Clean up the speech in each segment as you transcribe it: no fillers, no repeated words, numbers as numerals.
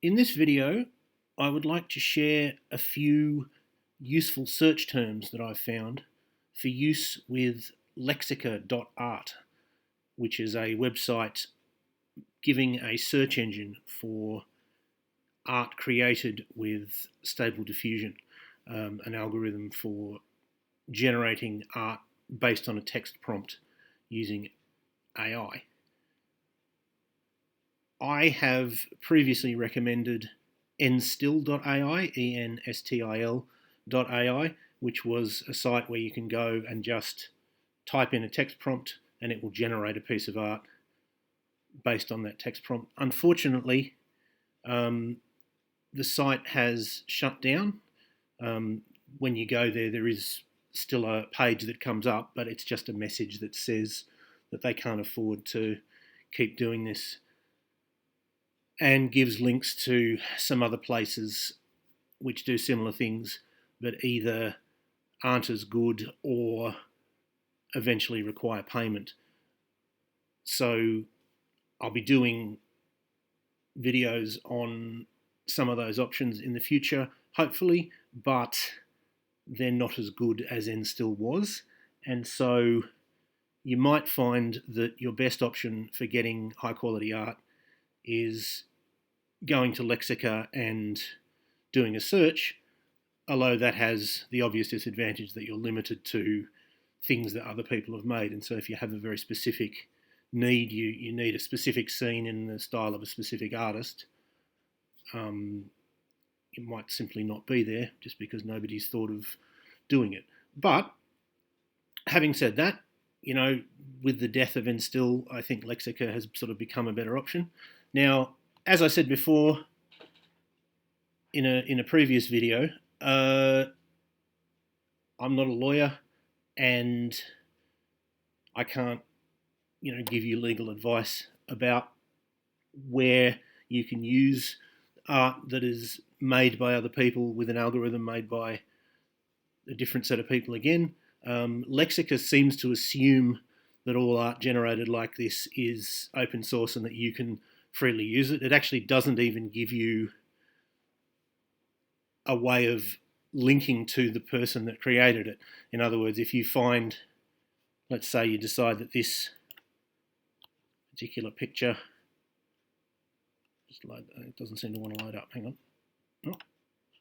In this video, I would like to share a few useful search terms that I've found for use with Lexica.art, which is a website giving a search engine for art created with Stable Diffusion, an algorithm for generating art based on a text prompt using AI. I have previously recommended enstil.ai, enstil.ai, which was a site where you can go and just type in a text prompt and it will generate a piece of art based on that text prompt. Unfortunately, the site has shut down. When you go there, there is still a page that comes up, but it's just a message that says that they can't afford to keep doing this, and gives links to some other places which do similar things but either aren't as good or eventually require payment. So I'll be doing videos on some of those options in the future, hopefully, but they're not as good as Enstil was. And so you might find that your best option for getting high quality art is going to Lexica and doing a search, although that has the obvious disadvantage that you're limited to things that other people have made. And so if you have a very specific need, you need a specific scene in the style of a specific artist, it might simply not be there just because nobody's thought of doing it. But having said that, with the death of Enstil, I think Lexica has sort of become a better option. Now, as I said before in a previous video, I'm not a lawyer and I can't, give you legal advice about where you can use art that is made by other people with an algorithm made by a different set of people again. Lexica seems to assume that all art generated like this is open source and that you can freely use it. It actually doesn't even give you a way of linking to the person that created it. In other words, if you find, let's say you decide that this particular picture, it doesn't seem to want to load up, hang on. Oh,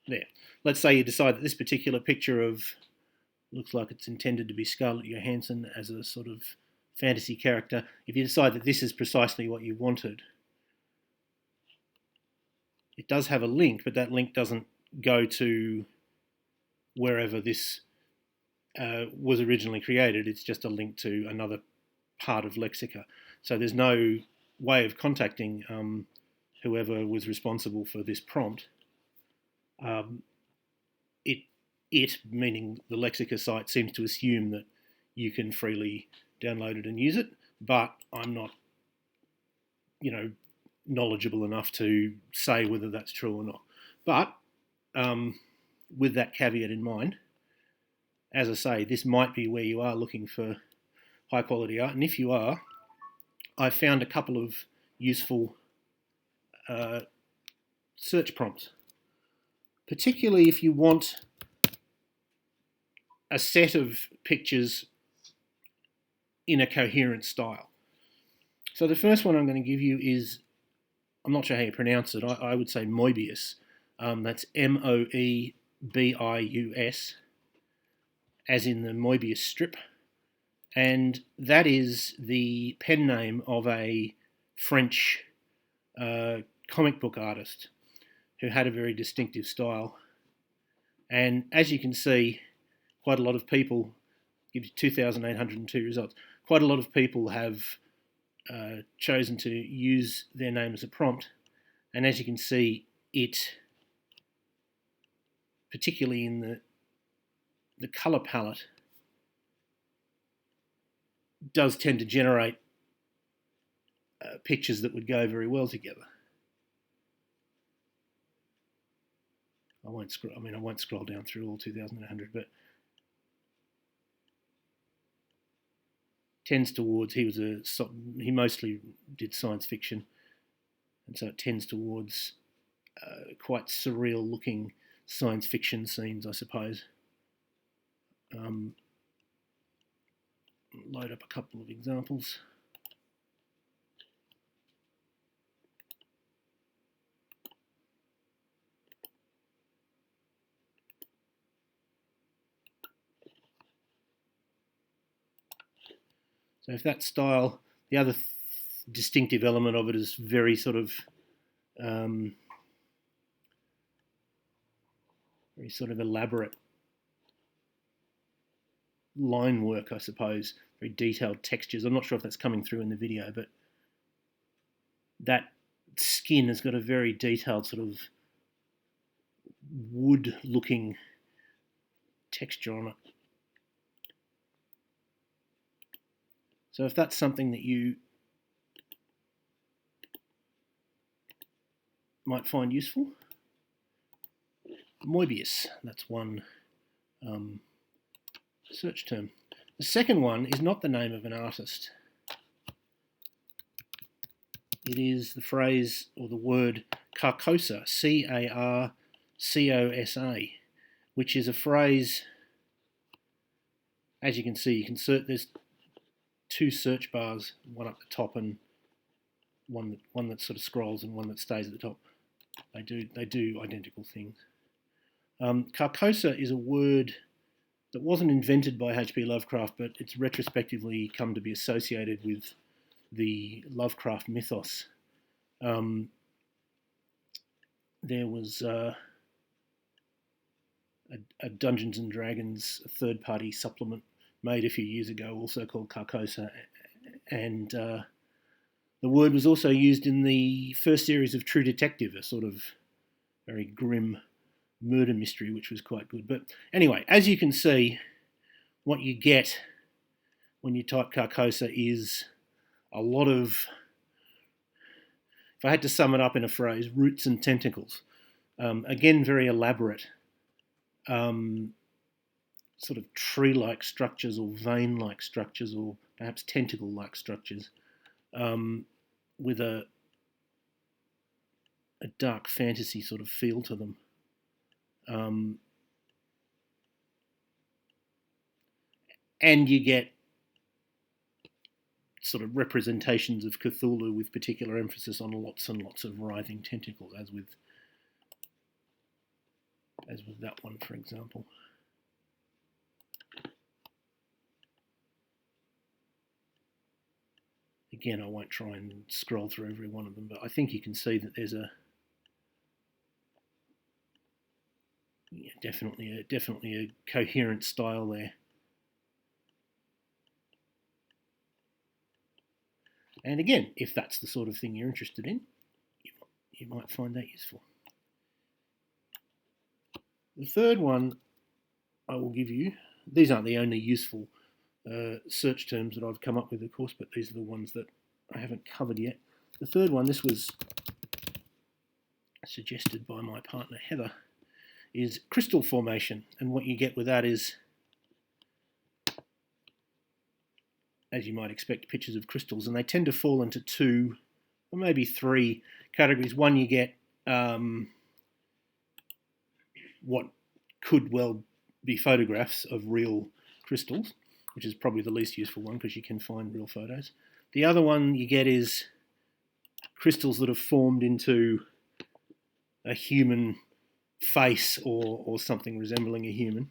there. Let's say you decide that this particular picture of, looks like it's intended to be Scarlett Johansson as a sort of fantasy character, if you decide that this is precisely what you wanted, it does have a link, but that link doesn't go to wherever this was originally created. It's just a link to another part of Lexica. So there's no way of contacting whoever was responsible for this prompt. It, meaning the Lexica site, seems to assume that you can freely download it and use it, but I'm not, knowledgeable enough to say whether that's true or not. But with that caveat in mind, as I say, this might be where you are looking for high quality art, and if you are, I've found a couple of useful search prompts, particularly if you want a set of pictures in a coherent style. So the first one I'm going to give you is, I'm not sure how you pronounce it, I would say Moebius. That's Moebius, as in the Moebius strip. And that is the pen name of a French comic book artist who had a very distinctive style. And as you can see, quite a lot of people, gives you 2,802 results, quite a lot of people have chosen to use their name as a prompt. And as you can see, it, particularly in the colour palette, does tend to generate pictures that would go very well together. I won't scroll down through all 2,800, but tends towards, he mostly did science fiction, and so it tends towards quite surreal looking science fiction scenes, I suppose. Load up a couple of examples. So if that style, the other distinctive element of it is very sort of elaborate line work, I suppose, very detailed textures. I'm not sure if that's coming through in the video, but that skin has got a very detailed sort of wood-looking texture on it. So if that's something that you might find useful, Moebius, that's one search term. The second one is not the name of an artist. It is the phrase or the word Carcosa, C-A-R-C-O-S-A, which is a phrase, as you can see, you can search, there's two search bars, one up the top and one that sort of scrolls and one that stays at the top. They do identical things. Carcosa is a word that wasn't invented by H.P. Lovecraft, but it's retrospectively come to be associated with the Lovecraft mythos. There was a Dungeons and Dragons third-party supplement made a few years ago, also called Carcosa, and the word was also used in the first series of True Detective, a sort of very grim murder mystery, which was quite good. But anyway, as you can see, what you get when you type Carcosa is a lot of, if I had to sum it up in a phrase, roots and tentacles. Again, very elaborate, sort of tree-like structures or vein-like structures or perhaps tentacle-like structures, with a dark fantasy sort of feel to them. And you get sort of representations of Cthulhu with particular emphasis on lots and lots of writhing tentacles, as with that one, for example. Again, I won't try and scroll through every one of them, but I think you can see that there's definitely a coherent style there. And again, if that's the sort of thing you're interested in, you might find that useful. The third one I will give you, these aren't the only useful search terms that I've come up with, of course, but these are the ones that I haven't covered yet. The third one, this was suggested by my partner Heather, is crystal formation. And what you get with that is, as you might expect, pictures of crystals, and they tend to fall into two or maybe three categories. One, you get what could well be photographs of real crystals, which is probably the least useful one because you can find real photos. The other one you get is crystals that have formed into a human face or something resembling a human.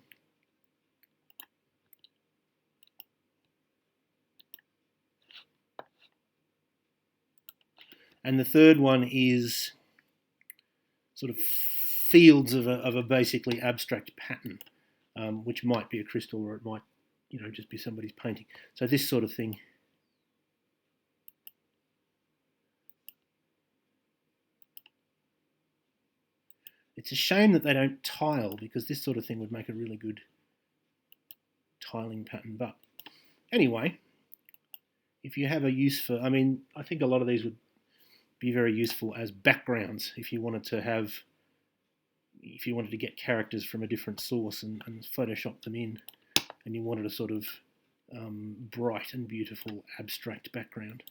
And the third one is sort of fields of a basically abstract pattern, which might be a crystal or it might, just be somebody's painting. So this sort of thing. It's a shame that they don't tile, because this sort of thing would make a really good tiling pattern. But anyway, if you have a use for, I think a lot of these would be very useful as backgrounds if you wanted to get characters from a different source and Photoshop them in, and you wanted a sort of bright and beautiful abstract background.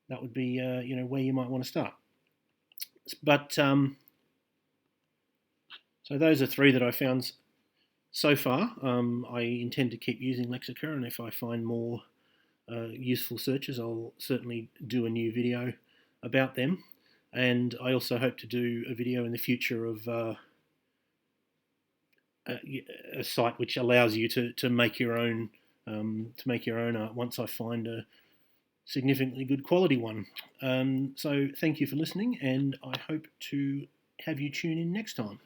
That would be where you might want to start. But so those are 3 that I found so far. I intend to keep using Lexica, and if I find more useful searches, I'll certainly do a new video about them. And I also hope to do a video in the future of a site which allows you to make your own art once I find a significantly good quality one. So thank you for listening, and I hope to have you tune in next time.